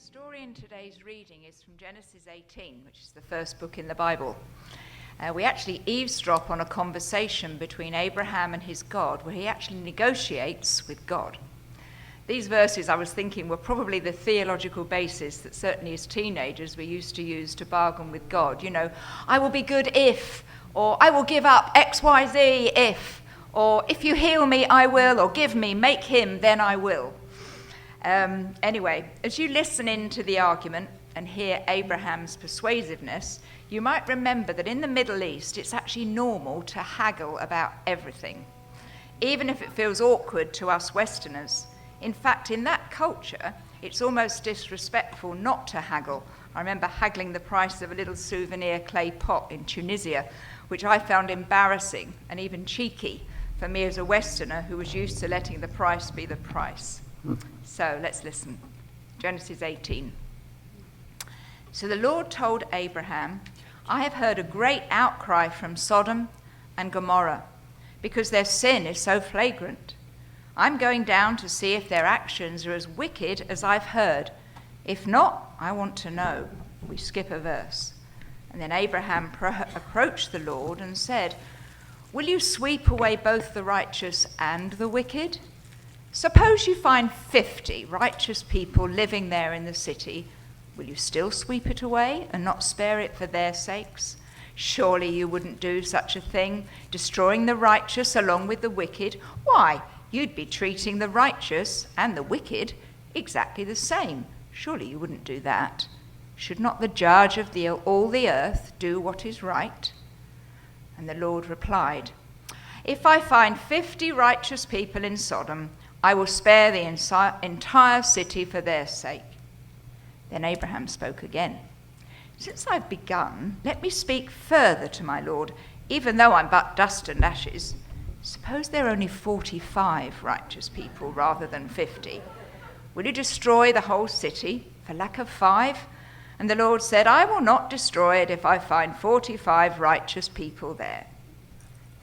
story in today's reading is from Genesis 18, which is the first book in the Bible. We actually eavesdrop on a conversation between Abraham and his God, where he actually negotiates with God. These verses, I was thinking, were probably the theological basis that certainly as teenagers we used to use to bargain with God. You know, I will be good if, or I will give up X, Y, Z if, or if you heal me, I will, or give me, make him, then I will. Anyway, as you listen into the argument and hear Abraham's persuasiveness, you might remember that in the Middle East, it's actually normal to haggle about everything, even if it feels awkward to us Westerners. In fact, in that culture, it's almost disrespectful not to haggle. I remember haggling the price of a little souvenir clay pot in Tunisia, which I found embarrassing and even cheeky for me as a Westerner who was used to letting the price be the price. So let's listen. Genesis 18. So the Lord told Abraham, I have heard a great outcry from Sodom and Gomorrah, because their sin is so flagrant. I'm going down to see if their actions are as wicked as I've heard. If not, I want to know. We skip a verse. And then Abraham approached the Lord and said, will you sweep away both the righteous and the wicked? Suppose you find 50 righteous people living there in the city. Will you still sweep it away and not spare it for their sakes? Surely you wouldn't do such a thing, destroying the righteous along with the wicked. Why? You'd be treating the righteous and the wicked exactly the same. Surely you wouldn't do that. Should not the judge of all the earth do what is right? And the Lord replied, if I find 50 righteous people in Sodom, I will spare the entire city for their sake. Then Abraham spoke again. Since I've begun, let me speak further to my Lord, even though I'm but dust and ashes. Suppose there are only 45 righteous people rather than 50. Will you destroy the whole city for lack of 5? And the Lord said, I will not destroy it if I find 45 righteous people there.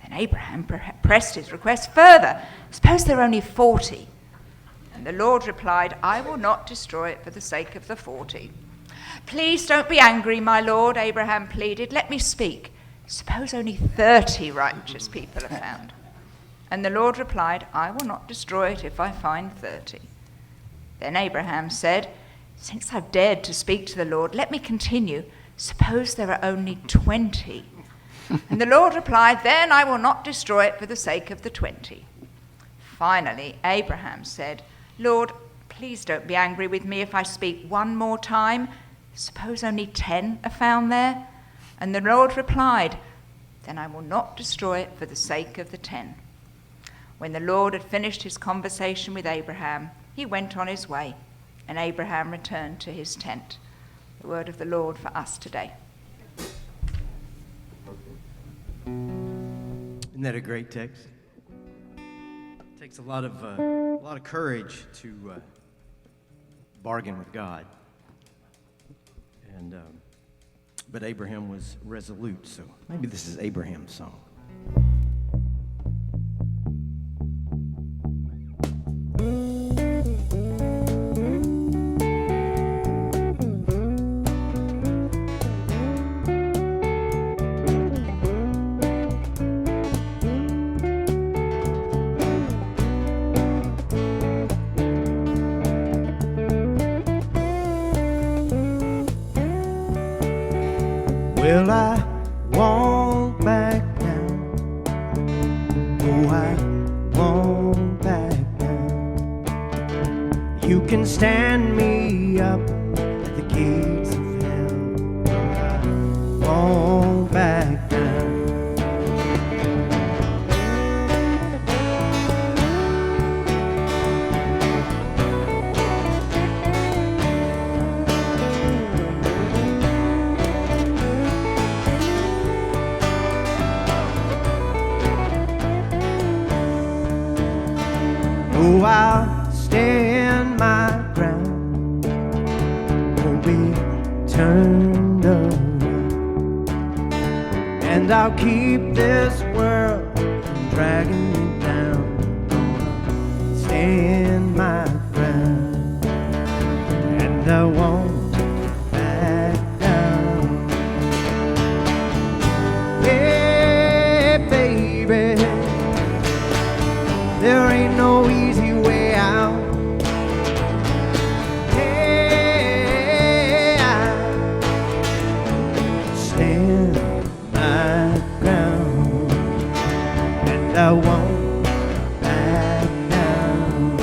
Then Abraham pressed his request further. Suppose there are only 40. And the Lord replied, I will not destroy it for the sake of the 40. Please don't be angry, my Lord, Abraham pleaded. Let me speak. Suppose only 30 righteous people are found. And the Lord replied, I will not destroy it if I find 30. Then Abraham said, since I've dared to speak to the Lord, let me continue. Suppose there are only 20. And the Lord replied, then I will not destroy it for the sake of the 20. Finally, Abraham said, Lord, please don't be angry with me if I speak one more time. Suppose only 10 are found there. And the Lord replied, then I will not destroy it for the sake of the 10. When the Lord had finished his conversation with Abraham, he went on his way, and Abraham returned to his tent. The word of the Lord for us today. Isn't that a great text? It takes a lot of courage to bargain with God, and but Abraham was resolute. So maybe this is Abraham's song. Well, I won't back down. Oh, I won't back down. You can stand me up at the gates of hell. I won't back down. Oh, I'll stand my ground, won't be turned around, and I'll keep this world from dragging me down. Stand my ground, and and I won't back down. Yeah, baby, there ain't no easy way out. Stand my ground, and I won't back down.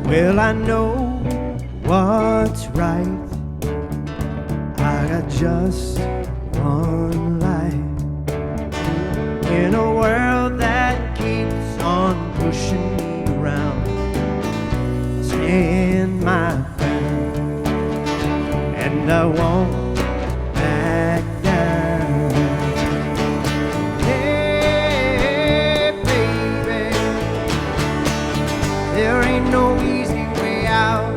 Well, I know what's right. I got just one life in a world that keeps on pushing me around. Stand my ground, and I won't back down. Hey, baby, there ain't no easy way out.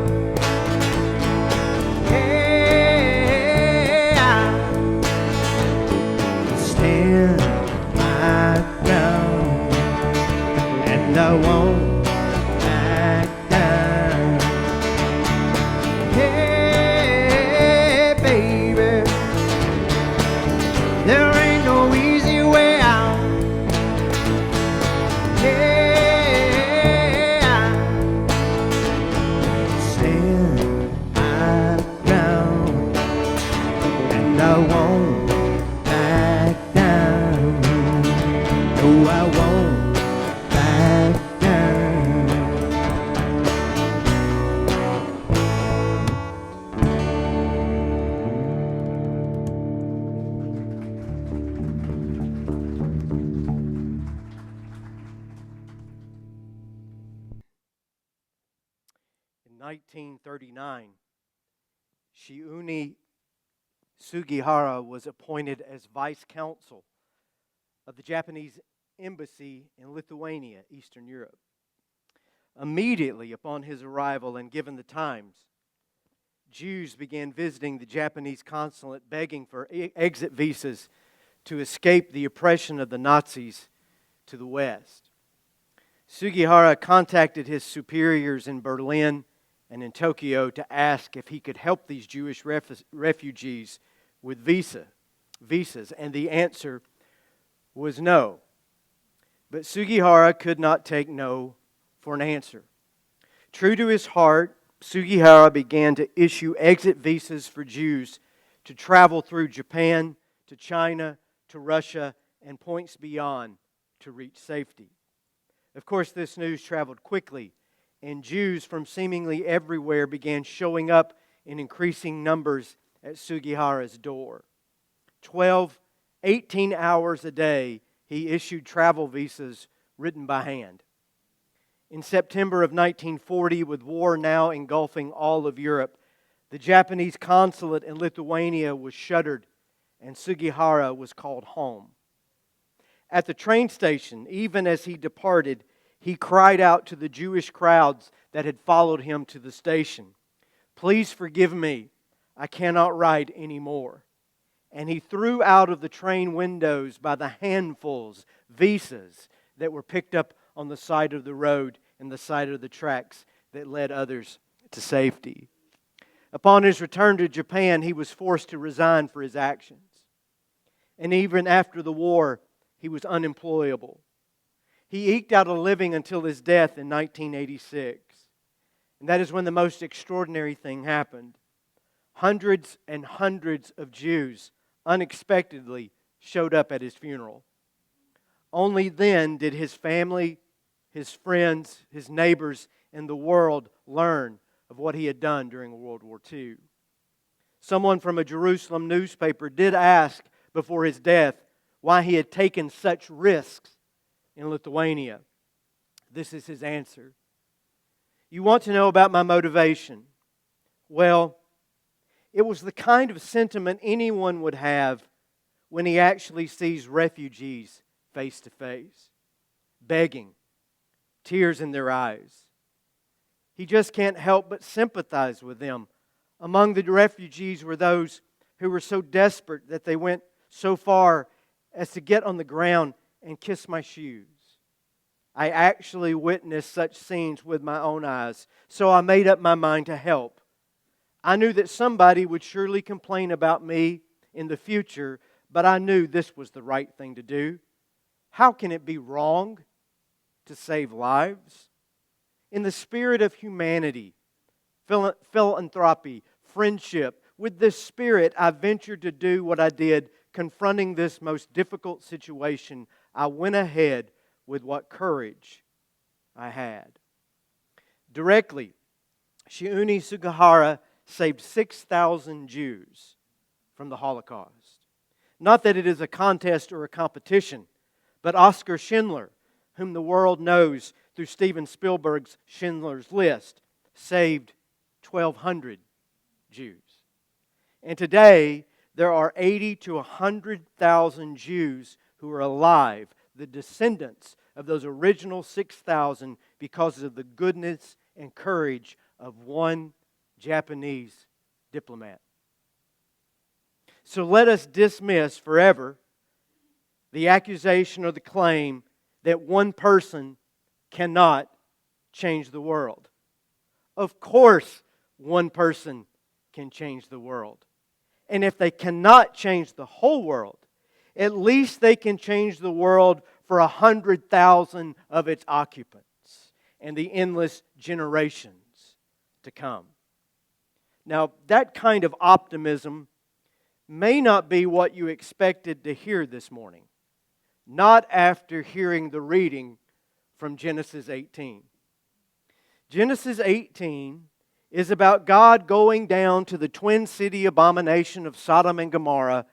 Stand my ground, and I won't back down. Hey, baby, there ain't no easy way out. Yeah, stand my ground, and I won't back down. No, I won't back down. In 1939, Shiuni Sugihara was appointed as vice consul of the Japanese embassy in Lithuania, Eastern Europe. Immediately upon his arrival and given the times, Jews began visiting the Japanese consulate begging for exit visas to escape the oppression of the Nazis to the west. Sugihara contacted his superiors in Berlin and in Tokyo to ask if he could help these Jewish refugees with visas, and the answer was no. But Sugihara could not take no for an answer. True to his heart, Sugihara began to issue exit visas for Jews to travel through Japan, to China, to Russia, and points beyond to reach safety. Of course, this news traveled quickly, and Jews from seemingly everywhere began showing up in increasing numbers at Sugihara's door. 18 hours a day, he issued travel visas written by hand. In September of 1940, with war now engulfing all of Europe, the Japanese consulate in Lithuania was shuttered, and Sugihara was called home. At the train station, even as he departed, he cried out to the Jewish crowds that had followed him to the station, "Please forgive me, I cannot ride anymore." And he threw out of the train windows by the handfuls visas that were picked up on the side of the road and the side of the tracks that led others to safety. Upon his return to Japan, he was forced to resign for his actions. And even after the war, he was unemployable. He eked out a living until his death in 1986. And that is when the most extraordinary thing happened. Hundreds and hundreds of Jews unexpectedly showed up at his funeral. Only then did his family, his friends, his neighbors, and the world learn of what he had done during World War II. Someone from a Jerusalem newspaper did ask before his death why he had taken such risks in Lithuania. This is his answer. You want to know about my motivation? Well, it was the kind of sentiment anyone would have when he actually sees refugees face to face, begging, tears in their eyes. he just can't help but sympathize with them. Among the refugees were those who were so desperate that they went so far as to get on the ground and kiss my shoes. I actually witnessed such scenes with my own eyes, so I made up my mind to help. I knew that somebody would surely complain about me in the future, but I knew this was the right thing to do. How can it be wrong to save lives? In the spirit of humanity, philanthropy, friendship, with this spirit, I ventured to do what I did, confronting this most difficult situation. I went ahead with what courage I had. Directly, Shiuni Sugihara saved 6,000 Jews from the Holocaust. Not that it is a contest or a competition, but Oskar Schindler, whom the world knows through Steven Spielberg's Schindler's List, saved 1,200 Jews. And today, there are 80 to 100,000 Jews who are alive, the descendants of those original 6,000, because of the goodness and courage of one Japanese diplomat. So let us dismiss forever the accusation or the claim that one person cannot change the world. Of course, one person can change the world. And if they cannot change the whole world, at least they can change the world for 100,000 of its occupants and the endless generations to come. Now, that kind of optimism may not be what you expected to hear this morning. Not after hearing the reading from Genesis 18. Genesis 18 is about God going down to the twin city abomination of Sodom and Gomorrah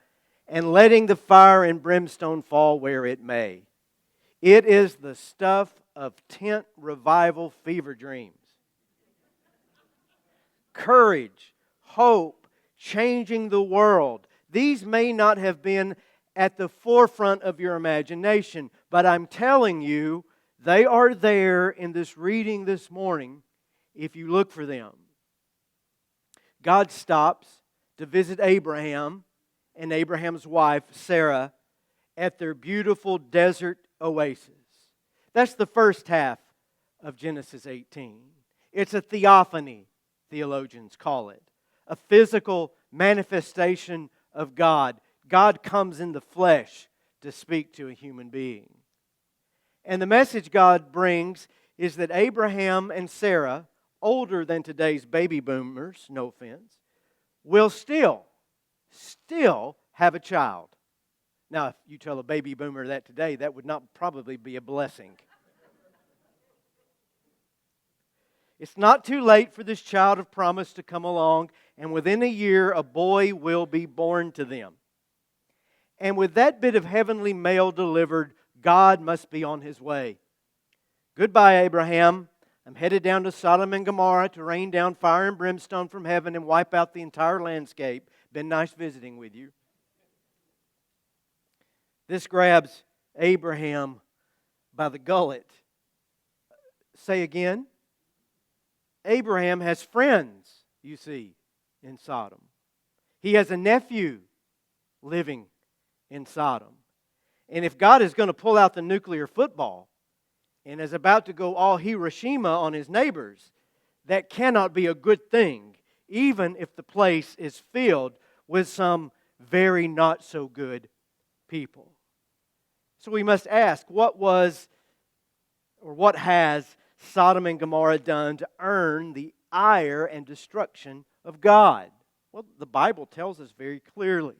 and letting the fire and brimstone fall where it may. It is the stuff of tent revival fever dreams. Courage, hope, changing the world. These may not have been at the forefront of your imagination, but I'm telling you, they are there in this reading this morning if you look for them. God stops to visit Abraham and Abraham's wife, Sarah, at their beautiful desert oasis. That's the first half of Genesis 18. It's a theophany, theologians call it. A physical manifestation of God. God comes in the flesh to speak to a human being. And the message God brings is that Abraham and Sarah, older than today's baby boomers, no offense, will still have a child. Now, if you tell a baby boomer that today, that would not probably be a blessing. It's not too late for this child of promise to come along, and within a year, a boy will be born to them. And with that bit of heavenly mail delivered, God must be on His way. Goodbye, Abraham. I'm headed down to Sodom and Gomorrah to rain down fire and brimstone from heaven and wipe out the entire landscape. Been nice visiting with you. This grabs Abraham by the gullet. Say again. Abraham has friends, you see, in Sodom. He has a nephew living in Sodom. And if God is going to pull out the nuclear football and is about to go all Hiroshima on His neighbors, that cannot be a good thing, even if the place is filled with some very not so good people. So we must ask, what has Sodom and Gomorrah done to earn the ire and destruction of God? Well, the Bible tells us very clearly.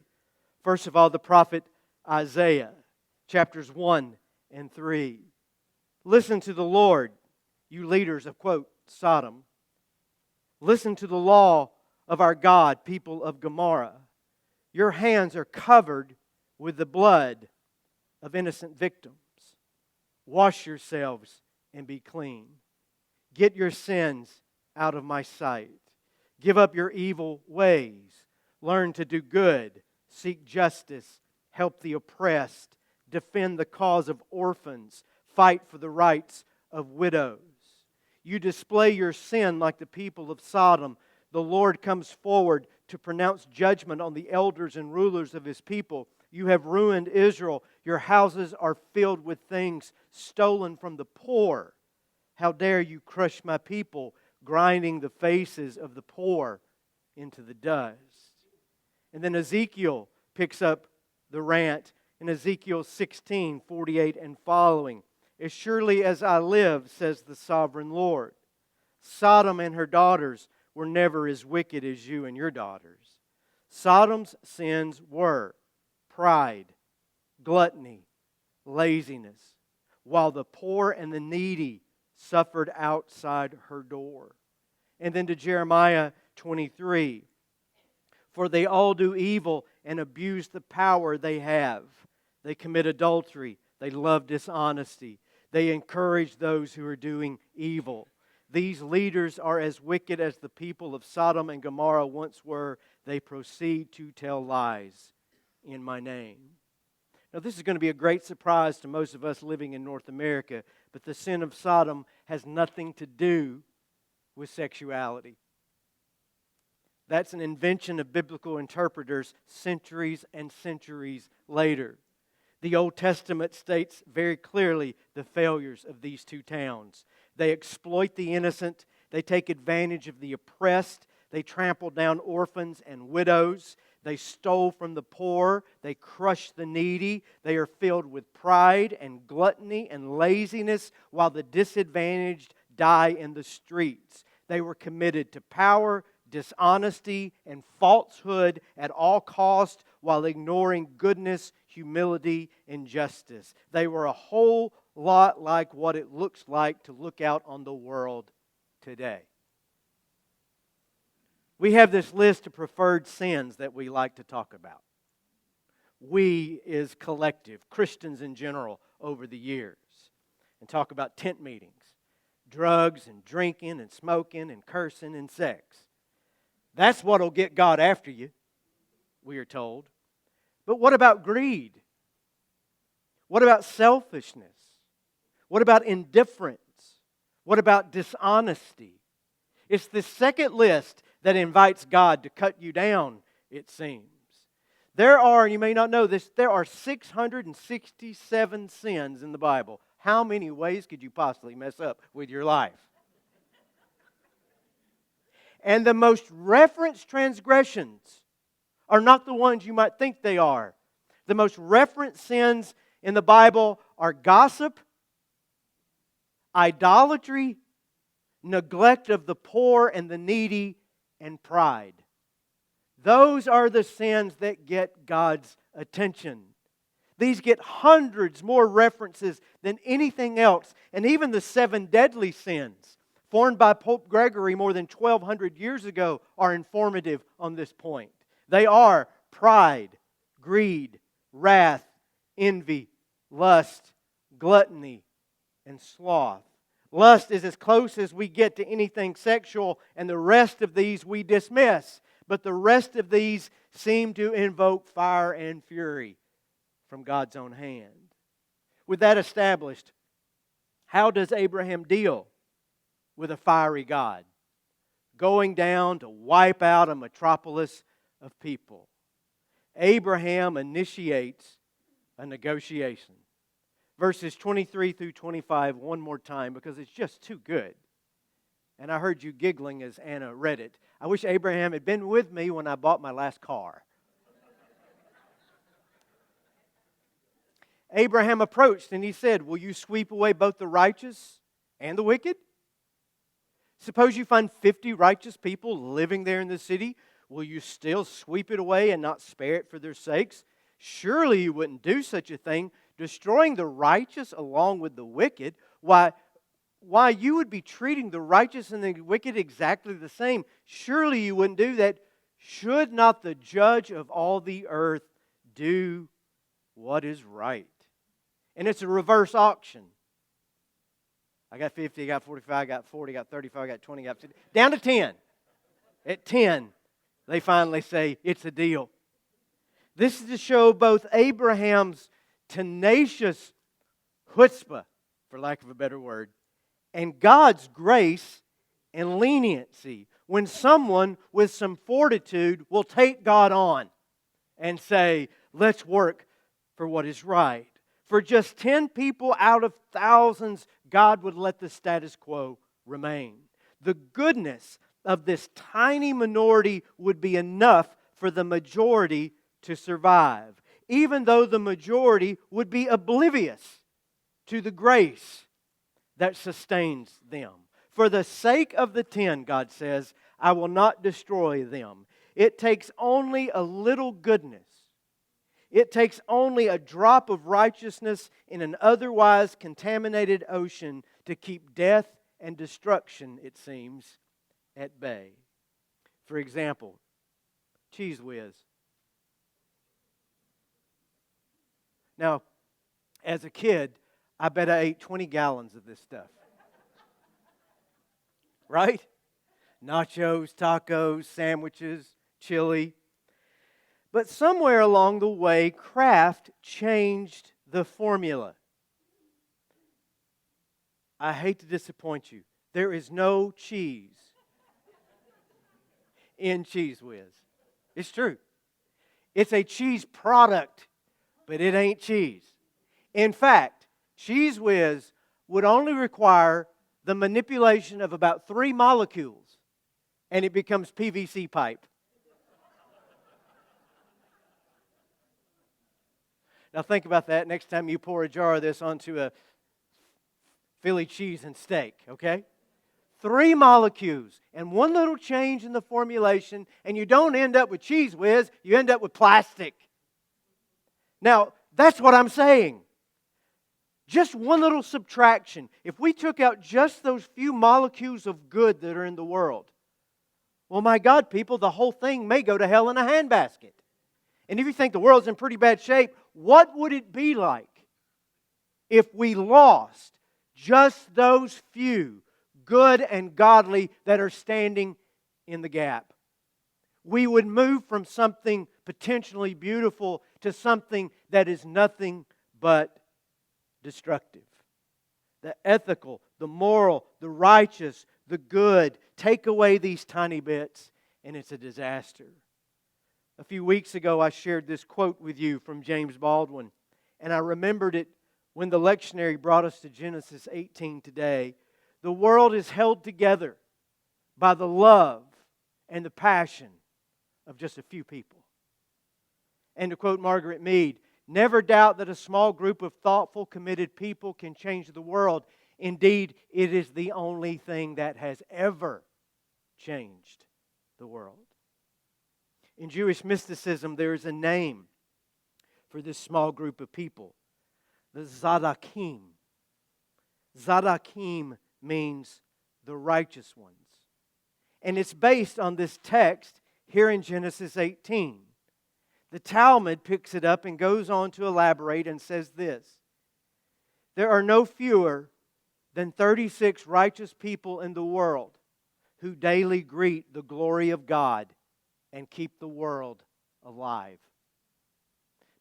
First of all, the prophet Isaiah, chapters 1 and 3. Listen to the Lord, you leaders of, quote, Sodom. Listen to the law of our God, people of Gomorrah. Your hands are covered with the blood of innocent victims. Wash yourselves and be clean. Get your sins out of my sight. Give up your evil ways. Learn to do good. Seek justice. Help the oppressed. Defend the cause of orphans. Fight for the rights of widows. You display your sin like the people of Sodom. The Lord comes forward to pronounce judgment on the elders and rulers of His people. You have ruined Israel. Your houses are filled with things stolen from the poor. How dare you crush my people, grinding the faces of the poor into the dust. And then Ezekiel picks up the rant in Ezekiel 16:48 and following. As surely as I live, says the sovereign Lord, Sodom and her daughters were never as wicked as you and your daughters. Sodom's sins were pride, gluttony, laziness, while the poor and the needy suffered outside her door. And then to Jeremiah 23, for they all do evil and abuse the power they have. They commit adultery. They love dishonesty. They encourage those who are doing evil. These leaders are as wicked as the people of Sodom and Gomorrah once were. They proceed to tell lies in my name. Now, this is going to be a great surprise to most of us living in North America, but the sin of Sodom has nothing to do with sexuality. That's an invention of biblical interpreters centuries and centuries later. The Old Testament states very clearly the failures of these two towns. They exploit the innocent. They take advantage of the oppressed. They trample down orphans and widows. They stole from the poor. They crush the needy. They are filled with pride and gluttony and laziness, while the disadvantaged die in the streets. They were committed to power, dishonesty, and falsehood at all cost, while ignoring goodness, humility, and justice. They were a whole lot like what it looks like to look out on the world today. We have this list of preferred sins that we like to talk about. We as collective, Christians in general, over the years. And talk about tent meetings, drugs and drinking and smoking and cursing and sex. That's what'll get God after you, we are told. But what about greed? What about selfishness? What about indifference? What about dishonesty? It's the second list that invites God to cut you down, it seems. There are, you may not know this, there are 667 sins in the Bible. How many ways could you possibly mess up with your life? And the most referenced transgressions are not the ones you might think they are. The most referenced sins in the Bible are gossip, idolatry, neglect of the poor and the needy, and pride. Those are the sins that get God's attention. These get hundreds more references than anything else. And even the 7 deadly sins, formed by Pope Gregory more than 1,200 years ago, are informative on this point. They are pride, greed, wrath, envy, lust, gluttony, and sloth. Lust is as close as we get to anything sexual, and the rest of these we dismiss. But the rest of these seem to invoke fire and fury from God's own hand. With that established, how does Abraham deal with a fiery God going down to wipe out a metropolis of people? Abraham initiates a negotiation. Verses 23 through 25 one more time because it's just too good. And I heard you giggling as Anna read it. I wish Abraham had been with me when I bought my last car. Abraham approached and he said, will you sweep away both the righteous and the wicked? Suppose you find 50 righteous people living there in the city. Will you still sweep it away and not spare it for their sakes? Surely you wouldn't do such a thing, destroying the righteous along with the wicked. Why you would be treating the righteous and the wicked exactly the same. Surely you wouldn't do that. Should not the judge of all the earth do what is right? And it's a reverse auction. I got 50, I got 45, I got 40, I got 35, I got 20, I got 50. Down to 10. At 10, they finally say, it's a deal. This is to show both Abraham's tenacious chutzpah, for lack of a better word, and God's grace and leniency. When someone with some fortitude will take God on and say, let's work for what is right. For just 10 people out of thousands, God would let the status quo remain. The goodness of this tiny minority would be enough for the majority to survive, even though the majority would be oblivious to the grace that sustains them. For the sake of the 10, God says, I will not destroy them. It takes only a little goodness. It takes only a drop of righteousness in an otherwise contaminated ocean to keep death and destruction, it seems, at bay. For example, Cheese Whiz. Now, as a kid, I bet I ate 20 gallons of this stuff. Right? Nachos, tacos, sandwiches, chili. But somewhere along the way, Kraft changed the formula. I hate to disappoint you. There is no cheese in Cheese Whiz. It's true. It's a cheese product, but it ain't cheese. In fact, Cheese Whiz would only require the manipulation of about 3 molecules, and it becomes PVC pipe. Now think about that next time you pour a jar of this onto a Philly cheese and steak, okay? 3 molecules and one little change in the formulation, and you don't end up with Cheese Whiz, you end up with plastic. Now, that's what I'm saying. Just one little subtraction. If we took out just those few molecules of good that are in the world, well, my God, people, the whole thing may go to hell in a handbasket. And if you think the world's in pretty bad shape, what would it be like if we lost just those few good and godly that are standing in the gap? We would move from something potentially beautiful to something that is nothing but destructive. The ethical, the moral, the righteous, the good. Take away these tiny bits and it's a disaster. A few weeks ago I shared this quote with you from James Baldwin, and I remembered it when the lectionary brought us to Genesis 18 today. The world is held together by the love and the passion of just a few people. And to quote Margaret Mead, never doubt that a small group of thoughtful, committed people can change the world. Indeed, it is the only thing that has ever changed the world. In Jewish mysticism, there is a name for this small group of people, the Zadakim. Zadakim means the righteous ones. And it's based on this text here in Genesis 18. The Talmud picks it up and goes on to elaborate and says this: there are no fewer than 36 righteous people in the world who daily greet the glory of God and keep the world alive.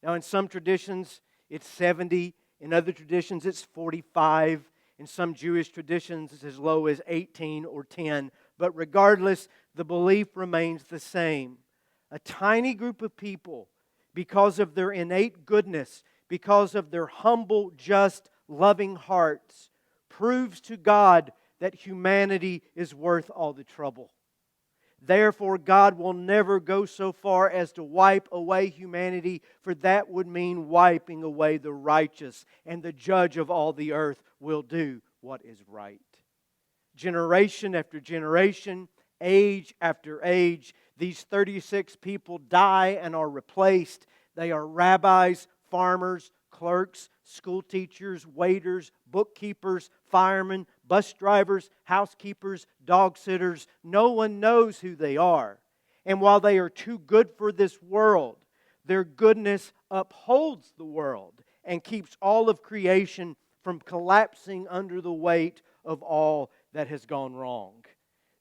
Now, in some traditions, it's 70. In other traditions, it's 45. In some Jewish traditions, it's as low as 18 or 10. But regardless, the belief remains the same. A tiny group of people, because of their innate goodness, because of their humble, just, loving hearts, proves to God that humanity is worth all the trouble. Therefore, God will never go so far as to wipe away humanity, for that would mean wiping away the righteous, and the judge of all the earth will do what is right. Generation after generation, age after age, these 36 people die and are replaced. They are rabbis, farmers, clerks, school teachers, waiters, bookkeepers, firemen, bus drivers, housekeepers, dog sitters. No one knows who they are. And while they are too good for this world, their goodness upholds the world and keeps all of creation from collapsing under the weight of all that has gone wrong.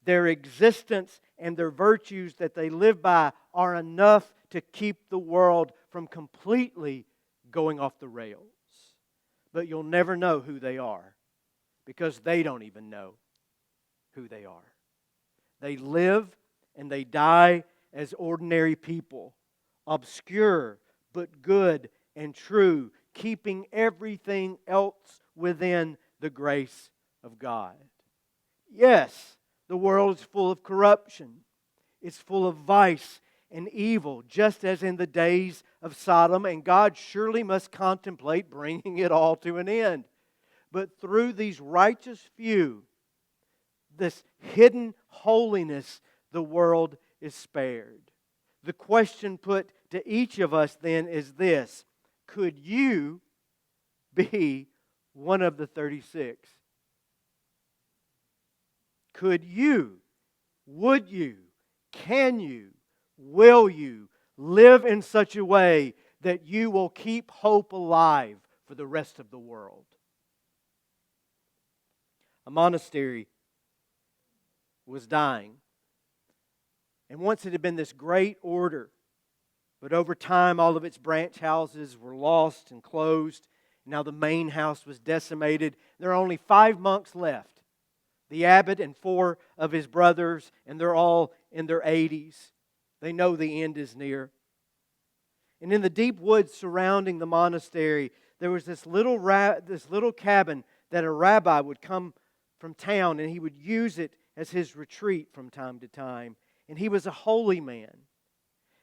Their existence and their virtues that they live by are enough to keep the world from completely going off the rails. But you'll never know who they are because they don't even know who they are. They live and they die as ordinary people, obscure but good and true, keeping everything else within the grace of God. Yes, the world is full of corruption. It's full of vice and evil, just as in the days of Sodom, and God surely must contemplate bringing it all to an end. But through these righteous few, this hidden holiness, the world is spared. The question put to each of us then is this: could you be one of the 36? Could you, would you, can you, will you live in such a way that you will keep hope alive for the rest of the world? A monastery was dying. And once it had been this great order, but over time all of its branch houses were lost and closed. Now the main house was decimated. There are only 5 monks left. The abbot and 4 of his brothers, and they're all in their 80s. They know the end is near. And in the deep woods surrounding the monastery, there was this little cabin that a rabbi would come from town, and he would use it as his retreat from time to time. And he was a holy man.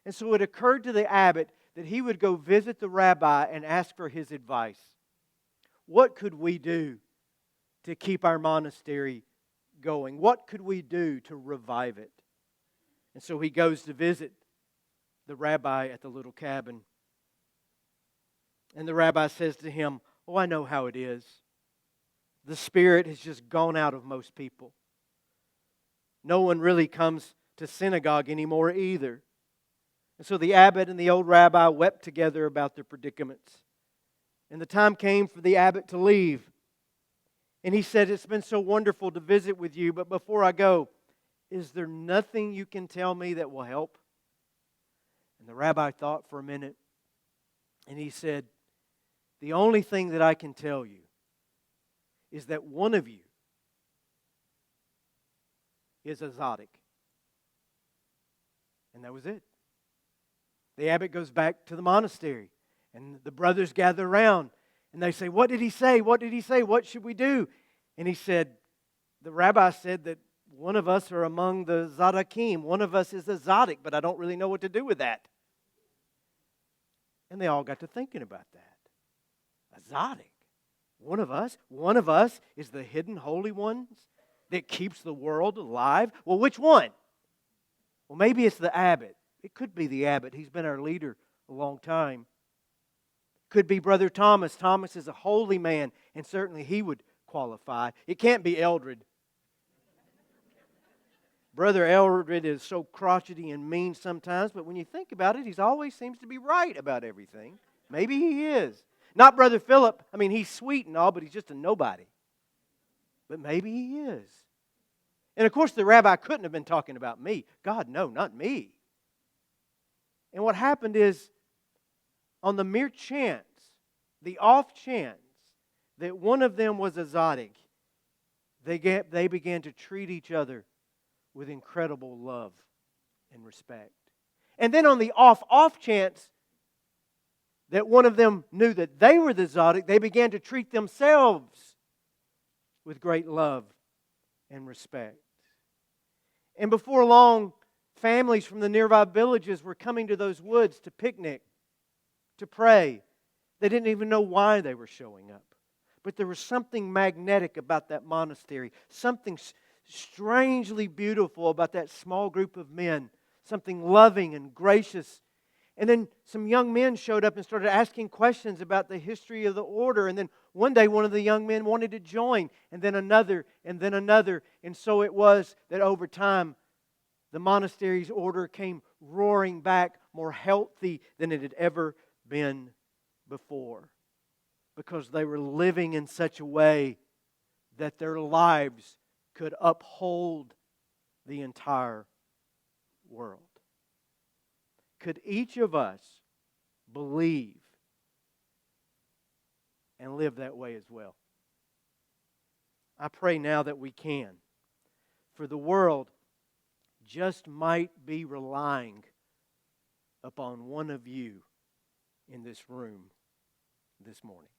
And so it occurred to the abbot that he would go visit the rabbi and ask for his advice. What could we do to keep our monastery going? What could we do to revive it? And so he goes to visit the rabbi at the little cabin. And the rabbi says to him, "Oh, I know how it is. The spirit has just gone out of most people. No one really comes to synagogue anymore either." And so the abbot and the old rabbi wept together about their predicaments. And the time came for the abbot to leave. And he said, "It's been so wonderful to visit with you, but before I go, is there nothing you can tell me that will help?" And the rabbi thought for a minute, and he said, "The only thing that I can tell you is that one of you is a Zadok." And that was it. The abbot goes back to the monastery, and the brothers gather around, and they say, "What did he say? What did he say? What should we do?" And he said, the rabbi said that one of us are among the Zadokim. One of us is a Zadok, but I don't really know what to do with that. And they all got to thinking about that. A Zadok. One of us is the hidden holy ones that keeps the world alive. Well, which one? Well, maybe it's the abbot. It could be the abbot. He's been our leader a long time. Could be Brother Thomas. Thomas is a holy man, and certainly he would qualify. It can't be Eldred. Brother Eldred is so crotchety and mean sometimes, but when you think about it, he always seems to be right about everything. Maybe he is. Not Brother Philip. I mean, he's sweet and all, but he's just a nobody. But maybe he is. And of course, the rabbi couldn't have been talking about me. God, no, not me. And what happened is, on the mere chance, the off chance, that one of them was a Zadok, they began to treat each other with incredible love and respect. And then on the off chance that one of them knew that they were the Zadok, they began to treat themselves with great love and respect. And before long, families from the nearby villages were coming to those woods to picnic, to pray. They didn't even know why they were showing up. But there was something magnetic about that monastery, something strangely beautiful about that small group of men, something loving and gracious. And then some young men showed up and started asking questions about the history of the order. And then one day one of the young men wanted to join, and then another, and then another. And so it was that over time, the monastery's order came roaring back more healthy than it had ever been before, because they were living in such a way that their lives could uphold the entire world. Could each of us believe and live that way as well? I pray now that we can. For the world just might be relying upon one of you in this room this morning.